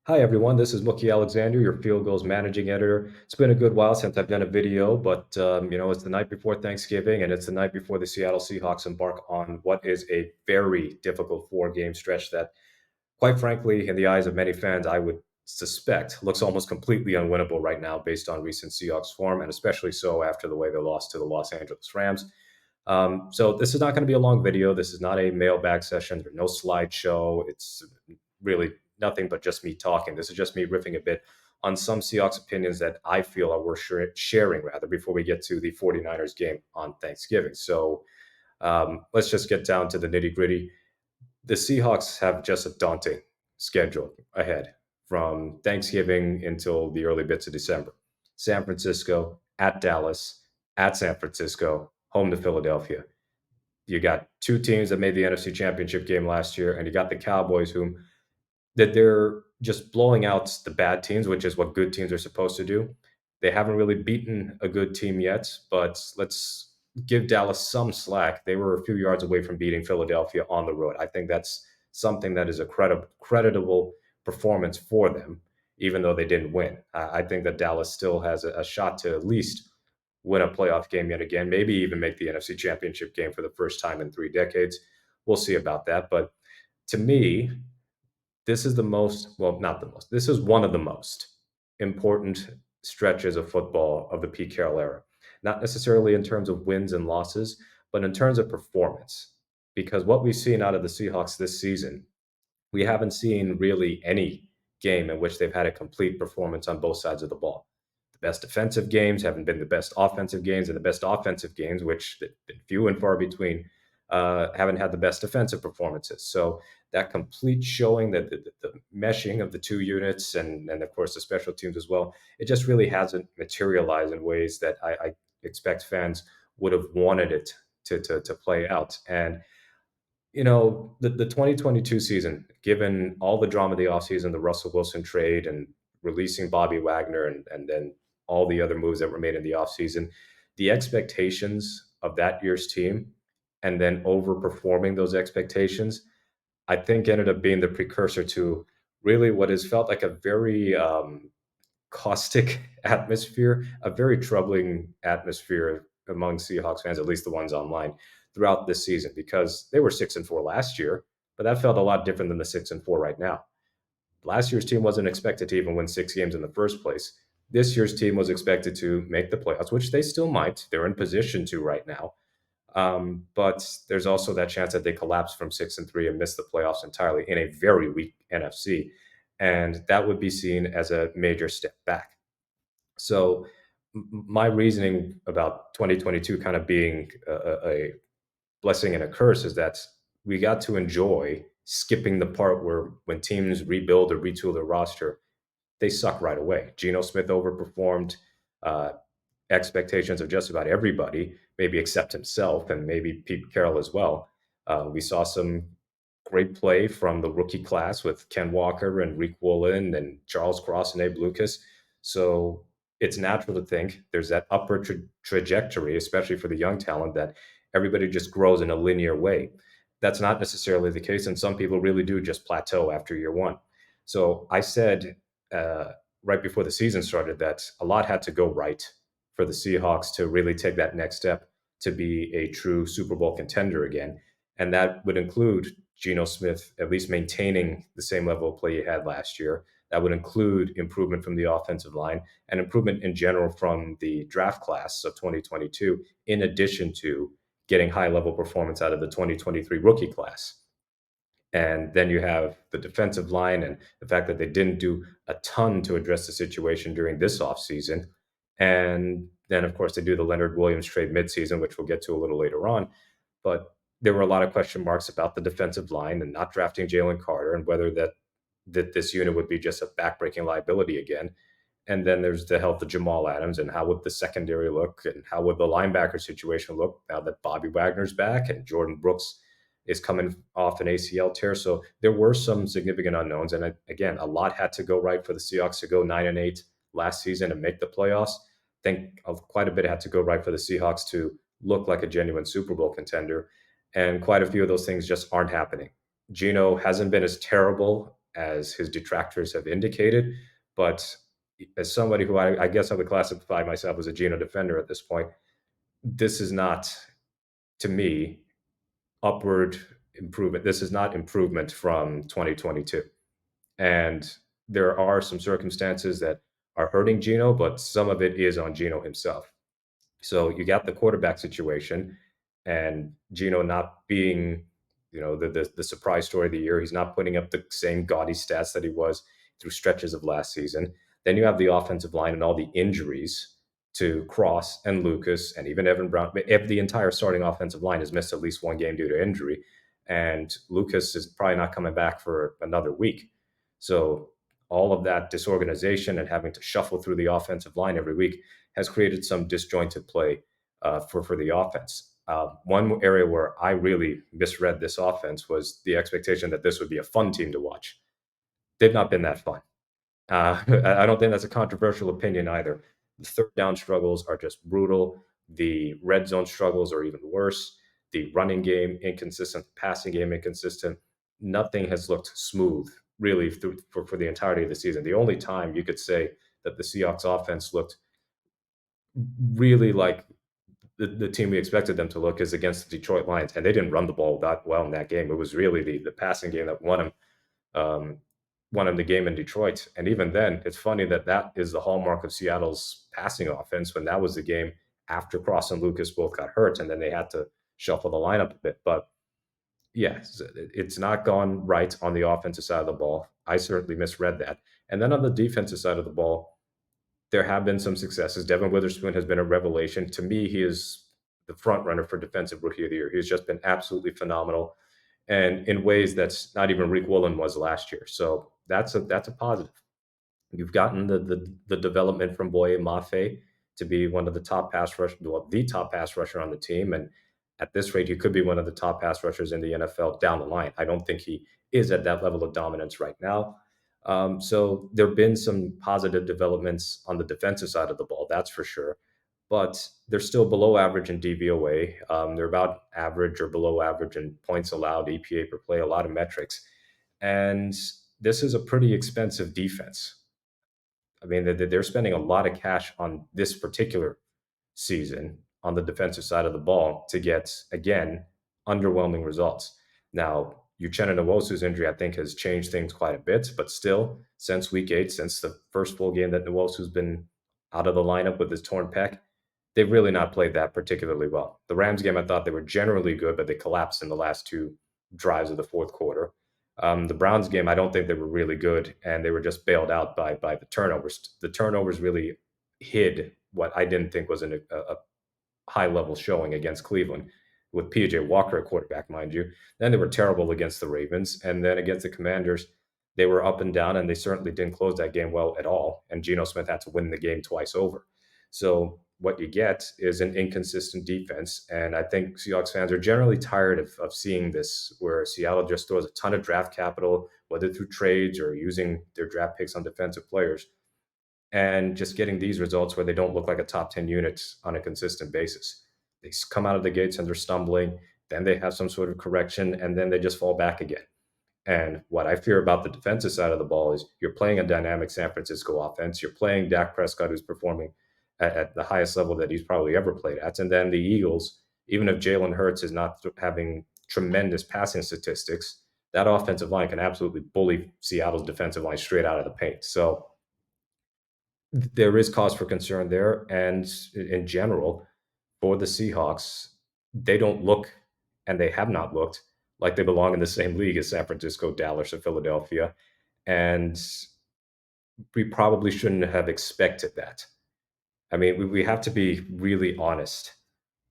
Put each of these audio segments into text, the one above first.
Hi, everyone. This is Mookie Alexander, your Field Goals Managing Editor. It's been a good while since I've done a video, but it's the night before Thanksgiving, and it's the night before the Seattle Seahawks embark on what is a very difficult four-game stretch that, quite frankly, in the eyes of many fans, I would suspect looks almost completely unwinnable right now based on recent Seahawks form, and especially so after the way they lost to the Los Angeles Rams. So this is not going to be a long video. This is not a mailbag session. There's no slideshow. It's really nothing but just me talking. This is just me riffing a bit on some Seahawks opinions that I feel are worth sharing rather before we get to the 49ers game on Thanksgiving. So let's just get down to the nitty gritty. The Seahawks have just a daunting schedule ahead from Thanksgiving until the early bits of December. San Francisco, at Dallas, at San Francisco, home to Philadelphia. You got two teams that made the NFC Championship game last year, and you got the Cowboys, whom that they're just blowing out the bad teams, which is what good teams are supposed to do. They haven't really beaten a good team yet, but let's give Dallas some slack. They were a few yards away from beating Philadelphia on the road. I think that's something that is a creditable performance for them, even though they didn't win. I think that Dallas still has a shot to at least win a playoff game yet again, maybe even make the NFC Championship game for the first time in 3 decades. We'll see about that. But to me, this is the most, well, not the most, this is one of the most important stretches of football of the Pete Carroll era. Not necessarily in terms of wins and losses, but in terms of performance. Because what we've seen out of the Seahawks this season, we haven't seen really any game in which they've had a complete performance on both sides of the ball. The best defensive games haven't been the best offensive games, and the best offensive games, which have been few and far between, haven't had the best defensive performances. So that complete showing that the meshing of the two units and of course the special teams as well, it just really hasn't materialized in ways that I expect fans would have wanted it to play out. And the 2022 season, given all the drama of the offseason, the Russell Wilson trade and releasing Bobby Wagner and then all the other moves that were made in the offseason, the expectations of that year's team and then overperforming those expectations, I think ended up being the precursor to really what has felt like a very caustic atmosphere, a very troubling atmosphere among Seahawks fans, at least the ones online, throughout this season because they were 6-4 last year, but that felt a lot different than the 6-4 right now. Last year's team wasn't expected to even win 6 games in the first place. This year's team was expected to make the playoffs, which they still might. They're in position to right now. But there's also that chance that they collapse from 6-3 and miss the playoffs entirely in a very weak NFC. And that would be seen as a major step back. So my reasoning about 2022 kind of being a blessing and a curse is that we got to enjoy skipping the part where when teams rebuild or retool their roster, they suck right away. Geno Smith overperformed uh, expectations of just about everybody, maybe except himself and maybe Pete Carroll as well. We saw some great play from the rookie class with Ken Walker and Reek Woolen and Charles Cross and Abe Lucas. So it's natural to think there's that upward trajectory, especially for the young talent, that everybody just grows in a linear way. That's not necessarily the case, and some people really do just plateau after year one. So I said uh, right before the season started that a lot had to go right for the Seahawks to really take that next step to be a true Super Bowl contender again. And that would include Geno Smith at least maintaining the same level of play he had last year. That would include improvement from the offensive line and improvement in general from the draft class of 2022, in addition to getting high level performance out of the 2023 rookie class. And then you have the defensive line and the fact that they didn't do a ton to address the situation during this offseason. And then, of course, they do the Leonard Williams trade midseason, which we'll get to a little later on. But there were a lot of question marks about the defensive line and not drafting Jalen Carter and whether that this unit would be just a backbreaking liability again. And then there's the health of Jamal Adams and how would the secondary look and how would the linebacker situation look now that Bobby Wagner's back and Jordan Brooks is coming off an ACL tear. So there were some significant unknowns. And again, a lot had to go right for the Seahawks to go 9-8 last season and make the playoffs. I think quite a bit had to go right for the Seahawks to look like a genuine Super Bowl contender. And quite a few of those things just aren't happening. Geno hasn't been as terrible as his detractors have indicated. But as somebody who I guess I would classify myself as a Geno defender at this point, this is not, to me, upward improvement. This is not improvement from 2022. And there are some circumstances that are hurting Geno, but some of it is on Geno himself. So you got the quarterback situation, and Geno not being, the surprise story of the year. He's not putting up the same gaudy stats that he was through stretches of last season. Then you have the offensive line and all the injuries to Cross and Lucas and even Evan Brown. If the entire starting offensive line has missed at least one game due to injury, and Lucas is probably not coming back for another week. So all of that disorganization and having to shuffle through the offensive line every week has created some disjointed play for the offense. One area where I really misread this offense was the expectation that this would be a fun team to watch. They've not been that fun. I don't think that's a controversial opinion either. The third down struggles are just brutal. The red zone struggles are even worse. The running game inconsistent, the passing game inconsistent. Nothing has looked smooth really for the entirety of the season. The only time you could say that the Seahawks offense looked really like the team we expected them to look is against the Detroit Lions, and they didn't run the ball that well in that game. It was really the passing game that um, won him the game in Detroit. And even then, it's funny that that is the hallmark of Seattle's passing offense when that was the game after Cross and Lucas both got hurt, and then they had to shuffle the lineup a bit. But yes, it's not gone right on the offensive side of the ball. I certainly misread that. And then on the defensive side of the ball, there have been some successes. Devin Witherspoon has been a revelation. To me, he is the front runner for Defensive Rookie of the Year. He's just been absolutely phenomenal, and in ways that's not even Reek Woolen was last year. So that's a positive. You've gotten the development from Boye Mafe to be one of the top pass rush, well, the top pass rusher on the team, and at this rate, he could be one of the top pass rushers in the NFL down the line. I don't think he is at that level of dominance right now. So there have been some positive developments on the defensive side of the ball, that's for sure. But they're still below average in DVOA. They're about average or below average in points allowed, EPA per play, a lot of metrics. And this is a pretty expensive defense. I mean, they're spending a lot of cash on this particular season on the defensive side of the ball to get, again, underwhelming results. Now, Uchenna Nwosu's injury, I think, has changed things quite a bit, but still, since week 8, since the first full game that Nwosu's been out of the lineup with his torn pec, they've really not played that particularly well. The Rams game, I thought they were generally good, but they collapsed in the last two drives of the fourth quarter. The Browns game, I don't think they were really good, and they were just bailed out by the turnovers. The turnovers really hid what I didn't think was a high level showing against Cleveland with PJ Walker at quarterback, mind you. Then they were terrible against the Ravens. And then against the Commanders, they were up and down, and they certainly didn't close that game well at all. And Geno Smith had to win the game twice over. So what you get is an inconsistent defense. And I think Seahawks fans are generally tired of seeing this, where Seattle just throws a ton of draft capital, whether through trades or using their draft picks on defensive players, and just getting these results where they don't look like a top 10 unit on a consistent basis. They come out of the gates and they're stumbling, then they have some sort of correction, and then they just fall back again. And what I fear about the defensive side of the ball is you're playing a dynamic San Francisco offense. You're playing Dak Prescott, who's performing at the highest level that he's probably ever played at. And then the Eagles, even if Jalen Hurts is not having tremendous passing statistics, that offensive line can absolutely bully Seattle's defensive line straight out of the paint. So there is cause for concern there. And in general, for the Seahawks, they don't look, and they have not looked like they belong in the same league as San Francisco, Dallas, or Philadelphia. And we probably shouldn't have expected that. I mean, we have to be really honest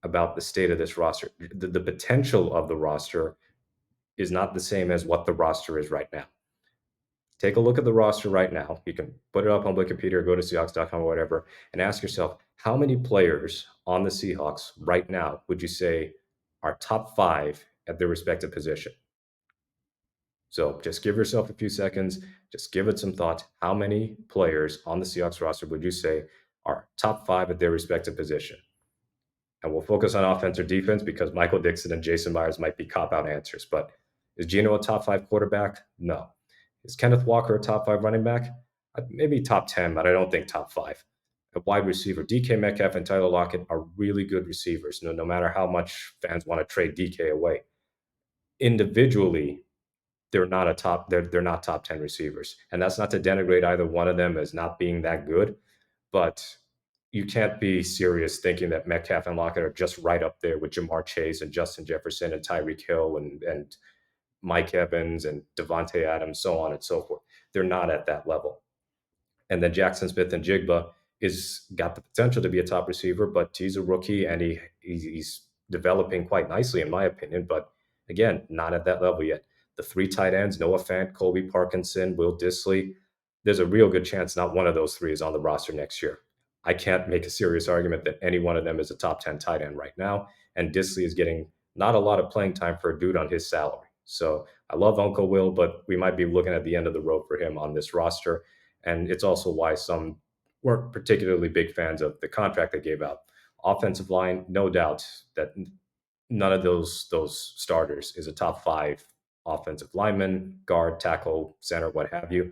about the state of this roster. The potential of the roster is not the same as what the roster is right now. Take a look at the roster right now. You can put it up on Wikipedia or go to Seahawks.com or whatever and ask yourself, how many players on the Seahawks right now would you say are top 5 at their respective position? So just give yourself a few seconds, just give it some thought. How many players on the Seahawks roster would you say are top 5 at their respective position? And we'll focus on offense or defense because Michael Dixon and Jason Myers might be cop out answers. But is Geno a top 5 quarterback? No. Is Kenneth Walker a top five running back? Maybe top 10, but I don't think top five. A wide receiver, DK Metcalf and Tyler Lockett are really good receivers, no matter how much fans want to trade DK away. Individually, they're not top 10 receivers. And that's not to denigrate either one of them as not being that good, but you can't be serious thinking that Metcalf and Lockett are just right up there with Jamar Chase and Justin Jefferson and Tyreek Hill and Mike Evans and Devontae Adams, so on and so forth. They're not at that level. And then Jackson Smith and Jigba is got the potential to be a top receiver, but he's a rookie and he's developing quite nicely in my opinion. But again, not at that level yet. The three tight ends, Noah Fant, Colby Parkinson, Will Disley. There's a real good chance not one of those three is on the roster next year. I can't make a serious argument that any one of them is a top 10 tight end right now. And Disley is getting not a lot of playing time for a dude on his salary. So I love Uncle Will, but we might be looking at the end of the road for him on this roster. And it's also why some weren't particularly big fans of the contract they gave out. Offensive line, no doubt that none of those starters is a top five offensive lineman, guard, tackle, center, what have you.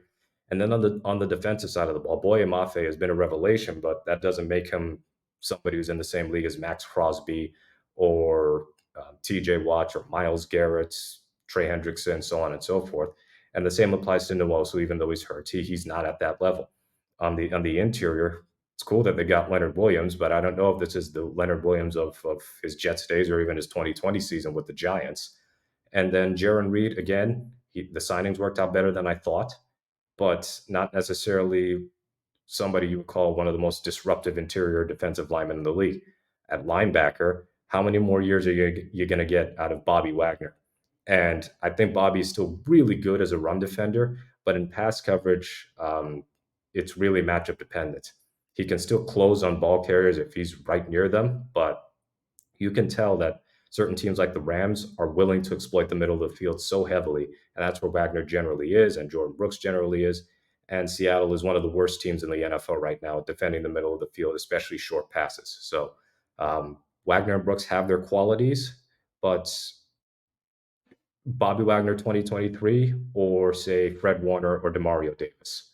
And then on the defensive side of the ball, Boye Mafe has been a revelation, but that doesn't make him somebody who's in the same league as Max Crosby or T.J. Watt or Miles Garrett, Trey Hendrickson, so on and so forth. And the same applies to Nwosu, even though he's hurt, he's not at that level. On the interior, it's cool that they got Leonard Williams, but I don't know if this is the Leonard Williams of his Jets days or even his 2020 season with the Giants. And then Jaron Reed, again, the signings worked out better than I thought, but not necessarily somebody you would call one of the most disruptive interior defensive linemen in the league. At linebacker, how many more years are you going to get out of Bobby Wagner? And I think Bobby is still really good as a run defender, but in pass coverage, it's really matchup dependent. He can still close on ball carriers if he's right near them, but you can tell that certain teams like the Rams are willing to exploit the middle of the field so heavily. And that's where Wagner generally is, and Jordan Brooks generally is. And Seattle is one of the worst teams in the NFL right now at defending the middle of the field, especially short passes. So Wagner and Brooks have their qualities, but Bobby Wagner 2023 or say Fred Warner or Demario Davis.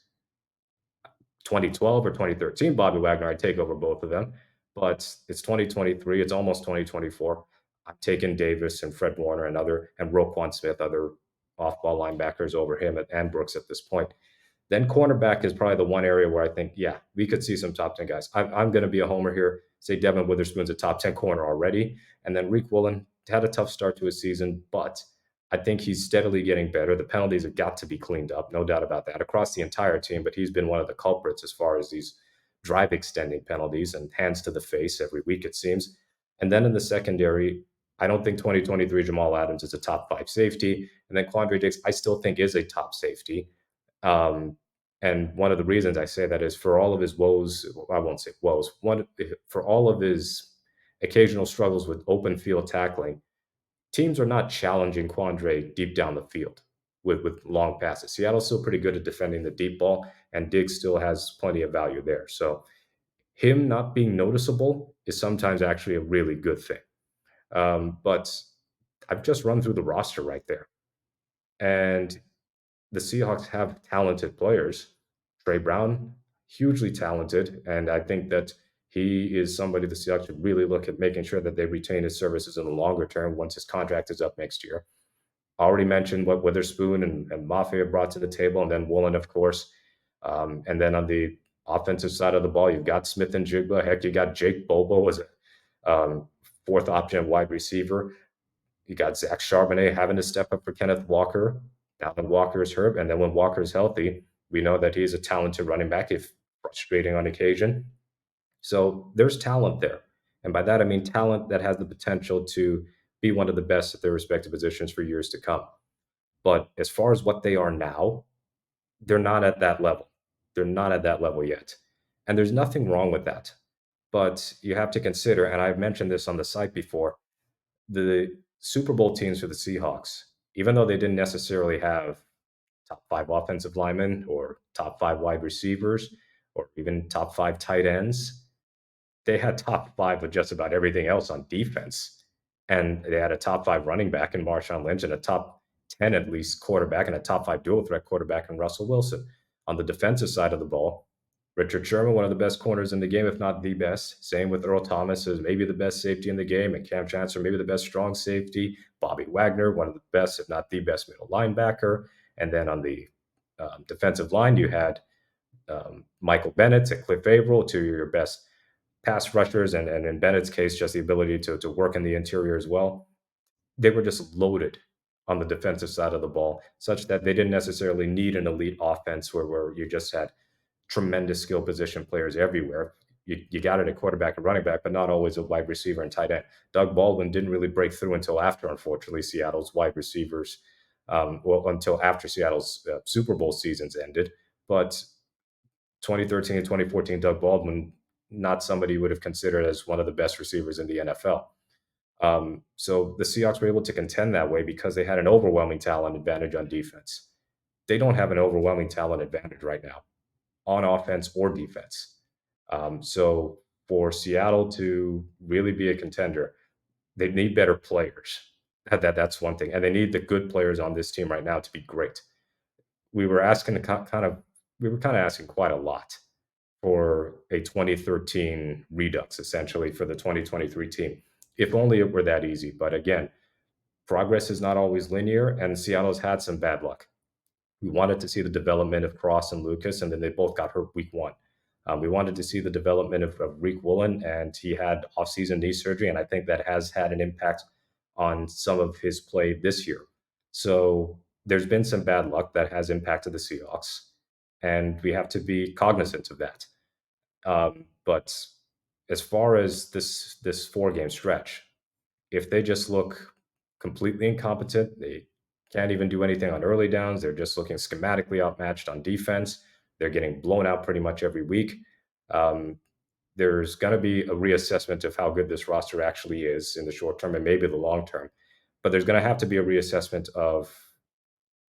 2012 or 2013 Bobby Wagner, I'd take over both of them. But it's 2023, it's almost 2024. I'm taking Davis and Fred Warner and Roquan Smith, other off-ball linebackers over him and Brooks at this point. Then cornerback is probably the one area where I think, yeah, we could see some top 10 guys. I'm going to be a homer here. Say Devin Witherspoon's a top 10 corner already. And then Reek Woolen had a tough start to his season, but I think he's steadily getting better. The penalties have got to be cleaned up, no doubt about that, across the entire team. But he's been one of the culprits as far as these drive extending penalties and hands to the face every week, it seems. And then in the secondary, I don't think 2023 Jamal Adams is a top five safety. And then Quandre Diggs, I still think is a top safety. Um, and one of the reasons I say that is for all of his woes, I won't say woes, for all of his occasional struggles with open field tackling, teams are not challenging Quandre deep down the field with long passes. Seattle's still pretty good at defending the deep ball, and Diggs still has plenty of value there. So him not being noticeable is sometimes actually a really good thing. But I've just run through the roster right there. And the Seahawks have talented players. Trey Brown, hugely talented. And I think that he is somebody the Seahawks should really look at making sure that they retain his services in the longer term once his contract is up next year. Already mentioned what Witherspoon and Mafia brought to the table, and then Woolen, of course. And then on the offensive side of the ball, you've got Smith and Jigba. Heck, you got Jake Bobo as a fourth option wide receiver. You got Zach Charbonnet having to step up for Kenneth Walker. Now that Walker is hurt, and then when Walker is healthy, we know that he's a talented running back, if frustrating on occasion. So there's talent there. And by that, I mean talent that has the potential to be one of the best at their respective positions for years to come. But as far as what they are now, they're not at that level. They're not at that level yet. And there's nothing wrong with that. But you have to consider, and I've mentioned this on the site before, the Super Bowl teams for the Seahawks, even though they didn't necessarily have top five offensive linemen or top five wide receivers or even top five tight ends, they had top five with just about everything else on defense. And they had a top five running back in Marshawn Lynch and a top 10 at least quarterback and a top five dual threat quarterback in Russell Wilson. On the defensive side of the ball, Richard Sherman, one of the best corners in the game, if not the best. Same with Earl Thomas, is maybe the best safety in the game, and Cam Chancellor, maybe the best strong safety. Bobby Wagner, one of the best, if not the best, middle linebacker. And then on the defensive line, you had Michael Bennett and Cliff Averill, two of your best pass rushers, and in Bennett's case, just the ability to work in the interior as well. They were just loaded on the defensive side of the ball, such that they didn't necessarily need an elite offense where you just had tremendous skill position players everywhere. You got it at quarterback and running back, but not always a wide receiver and tight end. Doug Baldwin didn't really break through until after, unfortunately, Seattle's wide receivers, until after Seattle's Super Bowl seasons ended. But 2013 and 2014, Doug Baldwin, not somebody you would have considered as one of the best receivers in the NFL. So the Seahawks were able to contend that way because they had an overwhelming talent advantage on defense. They don't have an overwhelming talent advantage right now on offense or defense. So for Seattle to really be a contender, they need better players. That's one thing, and they need the good players on this team right now to be great. We were asking we were kind of asking quite a lot for a 2013 redux, essentially, for the 2023 team. If only it were that easy. But again, progress is not always linear, and Seattle's had some bad luck. We wanted to see the development of Cross and Lucas, and then they both got hurt week one. We wanted to see the development of Reek Woolen, and he had off-season knee surgery, and I think that has had an impact on some of his play this year. So there's been some bad luck that has impacted the Seahawks, and we have to be cognizant of that. But as far as this 4 game stretch, if they just look completely incompetent, they can't even do anything on early downs. They're just looking schematically outmatched on defense. They're getting blown out pretty much every week. Um, there's going to be a reassessment of how good this roster actually is in the short term and maybe the long term. But there's going to have to be a reassessment of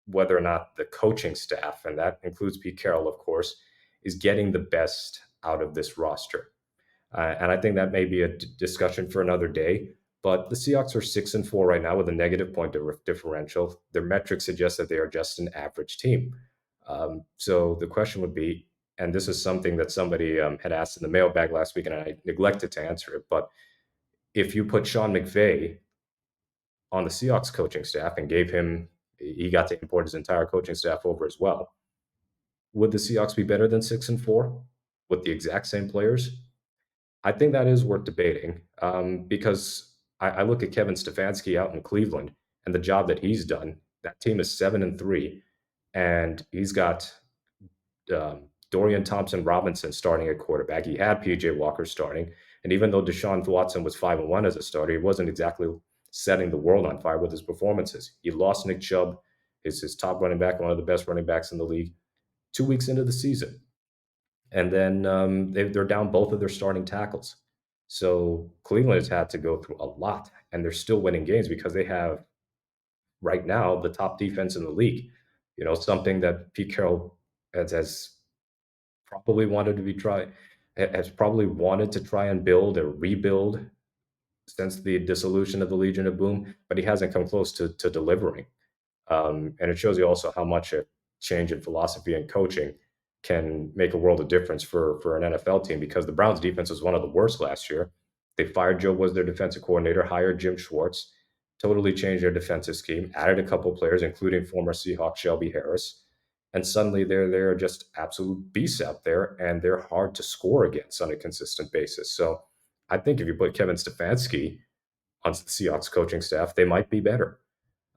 whether or not the coaching staff, and that includes Pete Carroll, of course, is getting the best out of this roster. And I think that may be a discussion for another day. But the Seahawks are 6-4 right now with a negative point differential. Their metrics suggest that they are just an average team. So the question would be, and this is something that somebody had asked in the mailbag last week, and I neglected to answer it. But if you put Sean McVay on the Seahawks coaching staff and he got to import his entire coaching staff over as well, would the Seahawks be better than 6-4 with the exact same players? I think that is worth debating, because I look at Kevin Stefanski out in Cleveland and the job that he's done. That team is 7-3, and he's got Dorian Thompson-Robinson starting at quarterback. He had PJ Walker starting, and even though Deshaun Watson was 5-1 as a starter, he wasn't exactly setting the world on fire with his performances. He lost Nick Chubb, his top running back, one of the best running backs in the league, 2 weeks into the season. And then they're down both of their starting tackles. So Cleveland has had to go through a lot, and they're still winning games because they have, right now, the top defense in the league. Something that Pete Carroll has probably wanted to has probably wanted to try and build or rebuild since the dissolution of the Legion of Boom, but he hasn't come close to delivering. And it shows you also how much a change in philosophy and coaching can make a world of difference for an NFL team, because the Browns defense was one of the worst last year. They fired Joe was their defensive coordinator, hired Jim Schwartz, totally changed their defensive scheme, added a couple players, including former Seahawk Shelby Harris. And suddenly they're just absolute beasts out there, and they're hard to score against on a consistent basis. So I think if you put Kevin Stefanski on the Seahawks coaching staff, they might be better.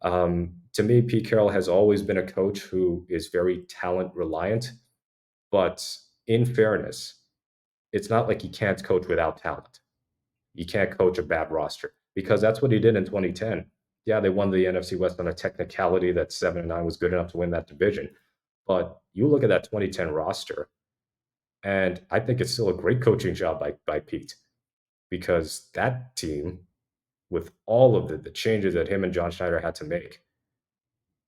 To me, Pete Carroll has always been a coach who is very talent reliant, but in fairness, it's not like he can't coach without talent. You can't coach a bad roster, because that's what he did in 2010. Yeah, they won the NFC West on a technicality that 7-9 was good enough to win that division. But you look at that 2010 roster, and I think it's still a great coaching job by Pete, because that team, with all of the changes that him and John Schneider had to make,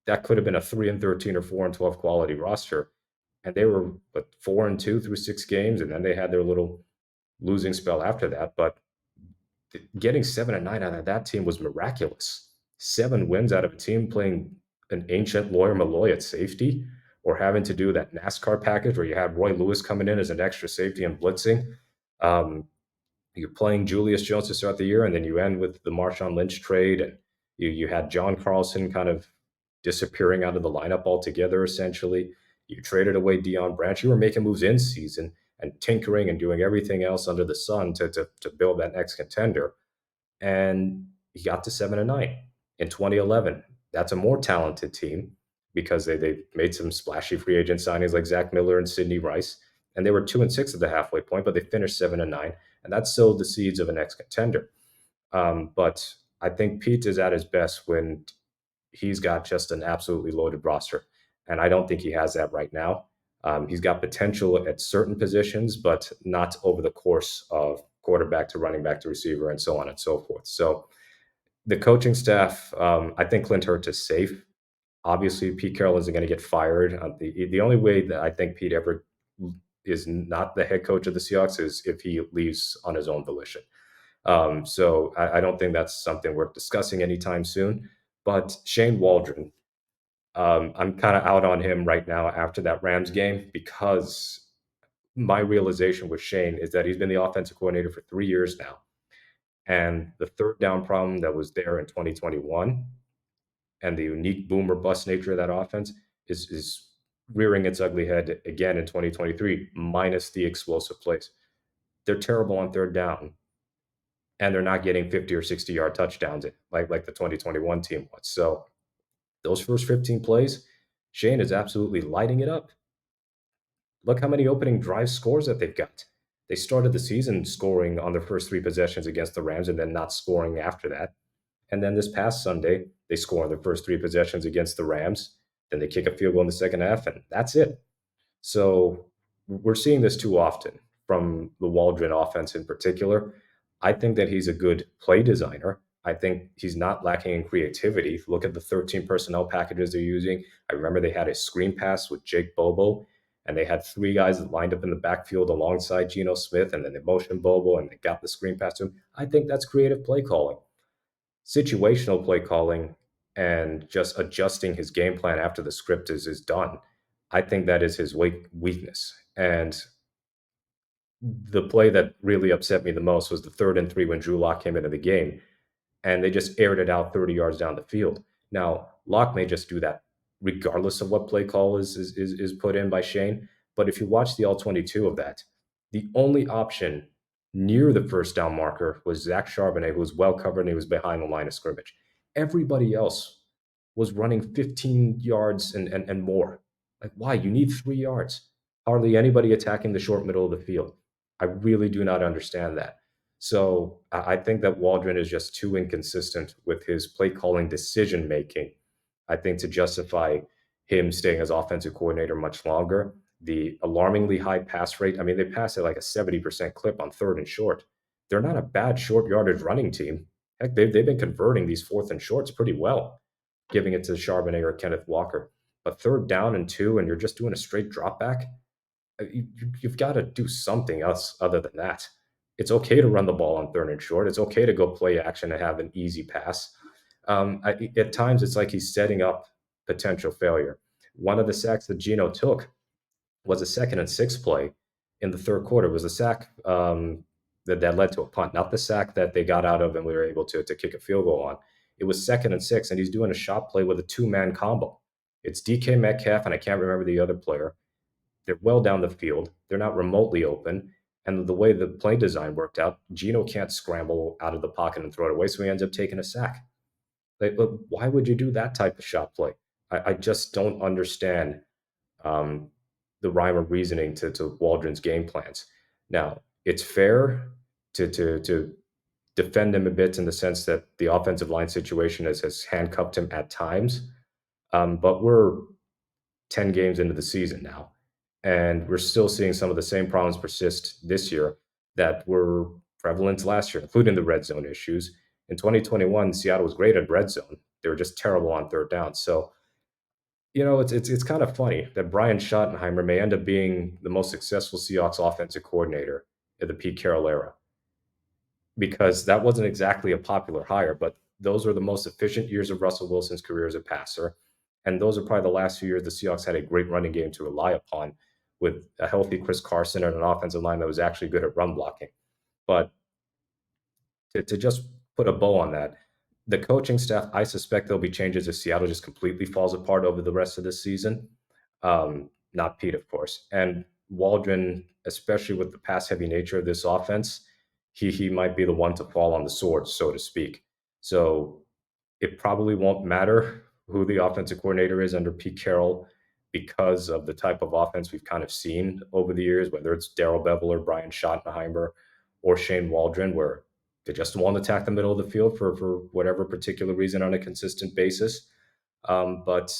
that could have been a 3-13 or 4-12 quality roster. And they were 4-2 through 6 games, and then they had their little losing spell after that. But getting 7-9 out of that team was miraculous. 7 wins out of a team playing an ancient Lawyer Malloy at safety, or having to do that NASCAR package where you had Roy Lewis coming in as an extra safety and blitzing. Um, you're playing Julius Jones to start the year, and then you end with the Marshawn Lynch trade, and you had John Carlson kind of disappearing out of the lineup altogether. Essentially, you traded away Deion Branch. You were making moves in season and tinkering and doing everything else under the sun to build that next contender, and he got to 7-9 in 2011. That's a more talented team because they made some splashy free agent signings like Zach Miller and Sidney Rice, and they were 2-6 at the halfway point, but they finished 7-9, and that sowed the seeds of an ex contender. But I think Pete is at his best when he's got just an absolutely loaded roster, and I don't think he has that right now. He's got potential at certain positions, but not over the course of quarterback to running back to receiver and so on and so forth. So the coaching staff, I think Clint Hurtt is safe. Obviously, Pete Carroll isn't going to get fired. The only way that I think Pete ever is not the head coach of the Seahawks is if he leaves on his own volition. So I don't think that's something worth discussing anytime soon. But Shane Waldron, I'm kind of out on him right now after that Rams game because my realization with Shane is that he's been the offensive coordinator for 3 years now. And the third down problem that was there in 2021 and the unique boomer bust nature of that offense is rearing its ugly head again in 2023, minus the explosive plays. They're terrible on third down, and they're not getting 50 or 60-yard touchdowns like the 2021 team was. So those first 15 plays, Shane is absolutely lighting it up. Look how many opening drive scores that they've got. They started the season scoring on their first three possessions against the Rams and then not scoring after that. And then this past Sunday, they score on their first three possessions against the Rams. Then they kick a field goal in the second half, and that's it. So we're seeing this too often from the Waldron offense in particular. I think that he's a good play designer. I think he's not lacking in creativity. Look at the 13 personnel packages they're using. I remember they had a screen pass with Jake Bobo, and they had three guys lined up in the backfield alongside Geno Smith, and then they motioned Bobo and they got the screen pass to him. I think that's creative play calling. Situational play calling and just adjusting his game plan after the script is done. I think that is his weakness. And the play that really upset me the most was the 3rd and 3 when Drew Lock came into the game, and they just aired it out 30 yards down the field. Now, Lock may just do that regardless of what play call is put in by Shane. But if you watch the all 22 of that, the only option near the first down marker was Zach Charbonnet, who was well covered and he was behind the line of scrimmage. Everybody else was running 15 yards and more. Like, why? You need 3 yards. Hardly anybody attacking the short middle of the field. I really do not understand that. So I think that Waldron is just too inconsistent with his play calling decision making. I think to justify him staying as offensive coordinator much longer, the alarmingly high pass rate. I mean, they pass at like a 70% clip on third and short. They're not a bad short yardage running team. Heck, they've been converting these fourth and shorts pretty well, giving it to Charbonnet or Kenneth Walker. But 3rd down and 2, and you're just doing a straight drop back, you've got to do something else other than that. It's okay to run the ball on third and short. It's okay to go play action and have an easy pass. At times, it's like he's setting up potential failure. One of the sacks that Geno took was a 2nd and 6 play in the third quarter. It was a sack that led to a punt, not the sack that they got out of and we were able to kick a field goal on. It was 2nd and 6, and he's doing a shot play with a two-man combo. It's DK Metcalf, and I can't remember the other player. They're well down the field. They're not remotely open. And the way the play design worked out, Geno can't scramble out of the pocket and throw it away, so he ends up taking a sack. Like, look, why would you do that type of shot play? I just don't understand um, the rhyme or reasoning to Waldron's game plans. Now, it's fair to defend him a bit in the sense that the offensive line situation has handcuffed him at times. But we're 10 games into the season now, and we're still seeing some of the same problems persist this year that were prevalent last year, including the red zone issues. In 2021, Seattle was great at red zone. They were just terrible on third down. So, it's kind of funny that Brian Schottenheimer may end up being the most successful Seahawks offensive coordinator in the Pete Carroll era, because that wasn't exactly a popular hire, but those were the most efficient years of Russell Wilson's career as a passer. And those are probably the last few years the Seahawks had a great running game to rely upon with a healthy Chris Carson and an offensive line that was actually good at run blocking. But to just put a bow on that, the coaching staff, I suspect there'll be changes if Seattle just completely falls apart over the rest of the season. Not Pete, of course. And Waldron, especially with the pass heavy nature of this offense, he might be the one to fall on the sword, so to speak. So it probably won't matter who the offensive coordinator is under Pete Carroll because of the type of offense we've kind of seen over the years, whether it's Daryl Bevel, Brian Schottenheimer, or Shane Waldron, where they just won't attack the middle of the field for whatever particular reason on a consistent basis. But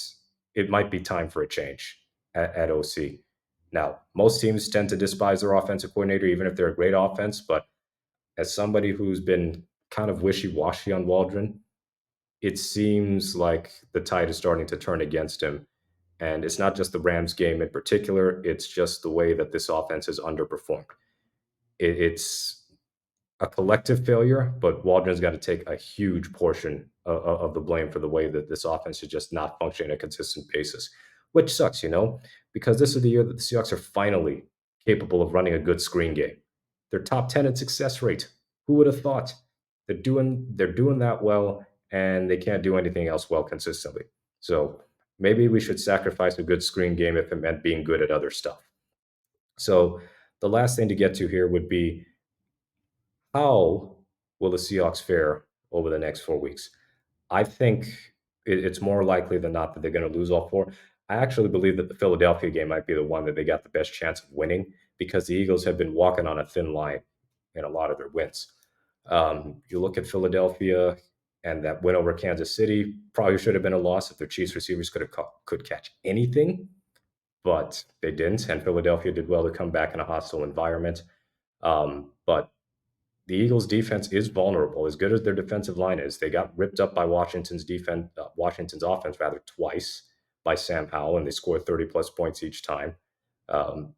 it might be time for a change at OC. Now, most teams tend to despise their offensive coordinator, even if they're a great offense. But as somebody who's been kind of wishy washy on Waldron, it seems like the tide is starting to turn against him. And it's not just the Rams game in particular, it's just the way that this offense has underperformed. It's a collective failure, but Waldron's got to take a huge portion of the blame for the way that this offense is just not functioning on a consistent basis, which sucks, because this is the year that the Seahawks are finally capable of running a good screen game. They're top 10 in success rate. Who would have thought? They're doing that well, and they can't do anything else well consistently. So maybe we should sacrifice a good screen game if it meant being good at other stuff. So the last thing to get to here would be, how will the Seahawks fare over the next 4 weeks? I think it's more likely than not that they're going to lose all four. I actually believe that the Philadelphia game might be the one that they got the best chance of winning because the Eagles have been walking on a thin line in a lot of their wins. You look at Philadelphia and that win over Kansas City probably should have been a loss if their Chiefs receivers could catch anything, but they didn't. And Philadelphia did well to come back in a hostile environment. But the Eagles' defense is vulnerable. As good as their defensive line is, they got ripped up by Washington's offense rather twice by Sam Howell, and they scored 30 plus points each time.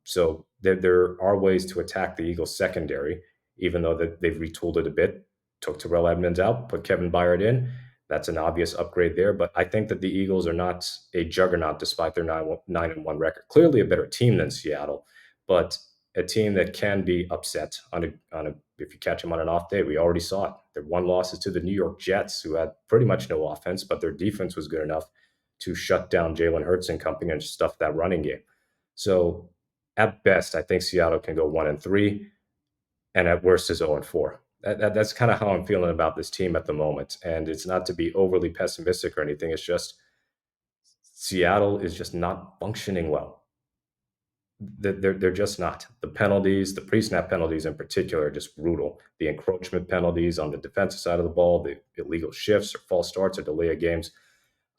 So there are ways to attack the Eagles' secondary, even though they've retooled it a bit. Took Terrell Edmonds out, put Kevin Byard in. That's an obvious upgrade there. But I think that the Eagles are not a juggernaut despite their 9-1 record. Clearly a better team than Seattle, but a team that can be upset on a if you catch them on an off day. We already saw it. Their one loss is to the New York Jets, who had pretty much no offense, but their defense was good enough to shut down Jalen Hurts and company and stuff that running game. So at best, I think Seattle can go 1-3, and at worst is 0-4. That's kind of how I'm feeling about this team at the moment. And it's not to be overly pessimistic or anything. It's just Seattle is just not functioning well. They're just not. The penalties, the pre-snap penalties in particular, are just brutal. The encroachment penalties on the defensive side of the ball, the illegal shifts or false starts or delay of games,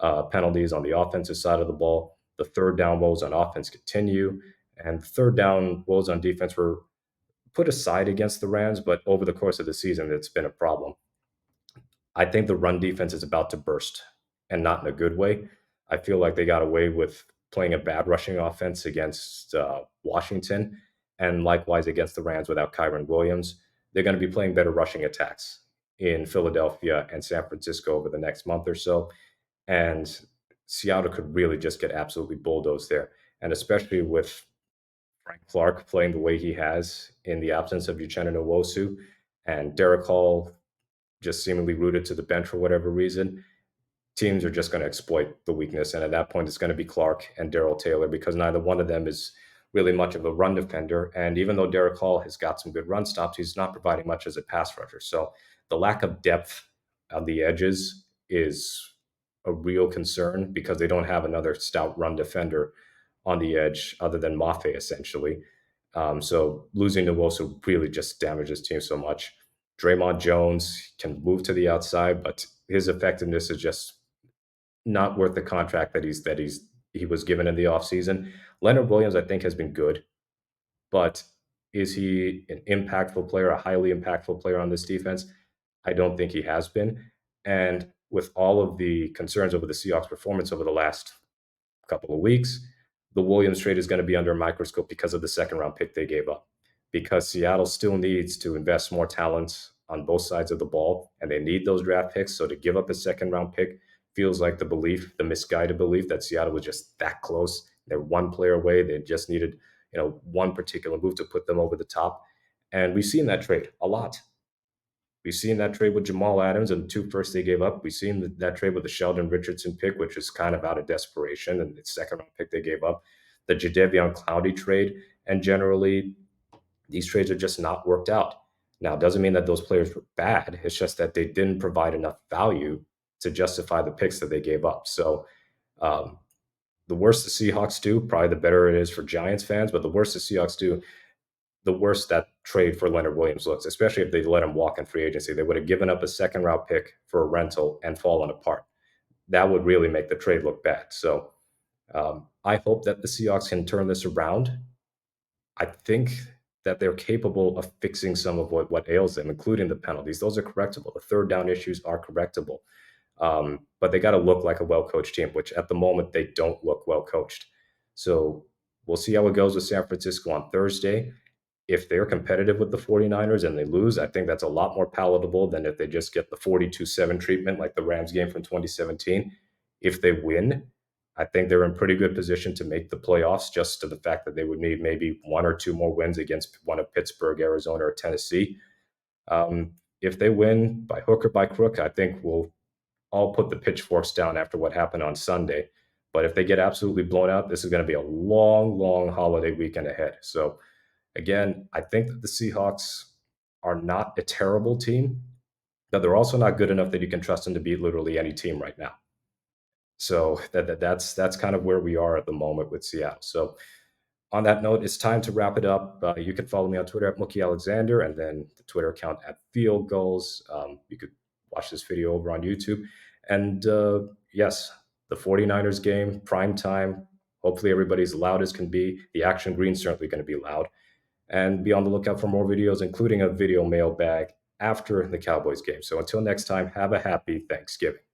penalties on the offensive side of the ball. The third down woes on offense continue, and third down woes on defense were put aside against the Rams, but over the course of the season, it's been a problem. I think the run defense is about to burst, and not in a good way. I feel like they got away with playing a bad rushing offense against Washington, and likewise against the Rams without Kyron Williams. They're going to be playing better rushing attacks in Philadelphia and San Francisco over the next month or so, and Seattle could really just get absolutely bulldozed there. And especially with Frank Clark playing the way he has in the absence of Uchenna Nwosu and Derek Hall just seemingly rooted to the bench for whatever reason, teams are just going to exploit the weakness. And at that point, it's going to be Clark and Daryl Taylor because neither one of them is really much of a run defender. And even though Derek Hall has got some good run stops, he's not providing much as a pass rusher. So the lack of depth on the edges is a real concern because they don't have another stout run defender on the edge other than Mafe, essentially. So losing Nwosu really just damages team so much. Draymond Jones can move to the outside, but his effectiveness is just not worth the contract he was given in the offseason. Leonard Williams, I think, has been good, but is he an impactful player, a highly impactful player on this defense? I don't think he has been. And with all of the concerns over the Seahawks' performance over the last couple of weeks, the Williams trade is going to be under a microscope because of the second round pick they gave up. Because Seattle still needs to invest more talent on both sides of the ball, and they need those draft picks. So to give up a second round pick feels like the misguided belief that Seattle was just that close. They're one player away. They just needed, one particular move to put them over the top. And we've seen that trade a lot. We've seen that trade with Jamal Adams and the two first they gave up. We've seen that trade with the Sheldon Richardson pick, which is kind of out of desperation, and the second round pick they gave up. The Jadeveon Clowney trade, and generally these trades are just not worked out. Now, it doesn't mean that those players were bad. It's just that they didn't provide enough value to justify the picks that they gave up. So, um, the worse the Seahawks do, probably the better it is for Giants fans. But the worse the Seahawks do, the worse that trade for Leonard Williams looks, especially if they let him walk in free agency. They would have given up a second round pick for a rental and fallen apart. That would really make the trade look bad. So, I hope that the Seahawks can turn this around. I think that they're capable of fixing some of what ails them, including the penalties. Those are correctable. The third down issues are correctable. But they got to look like a well coached team, which at the moment they don't look well coached. So we'll see how it goes with San Francisco on Thursday. If they're competitive with the 49ers and they lose, I think that's a lot more palatable than if they just get the 42-7 treatment like the Rams game from 2017. If they win, I think they're in pretty good position to make the playoffs, just to the fact that they would need maybe one or two more wins against one of Pittsburgh, Arizona, or Tennessee. If they win by hook or by crook, I think we'll all put the pitchforks down after what happened on Sunday. But if they get absolutely blown out, this is going to be a long, long holiday weekend ahead. So, again, I think that the Seahawks are not a terrible team, but they're also not good enough that you can trust them to beat literally any team right now. So that's kind of where we are at the moment with Seattle. So on that note, it's time to wrap it up. You can follow me on Twitter at Mookie Alexander, and then the Twitter account at Field Gulls. You could watch this video over on YouTube. And yes, the 49ers game, prime time. Hopefully everybody's loud as can be. The Action Green's certainly going to be loud. And be on the lookout for more videos, including a video mailbag after the Cowboys game. So until next time, have a happy Thanksgiving.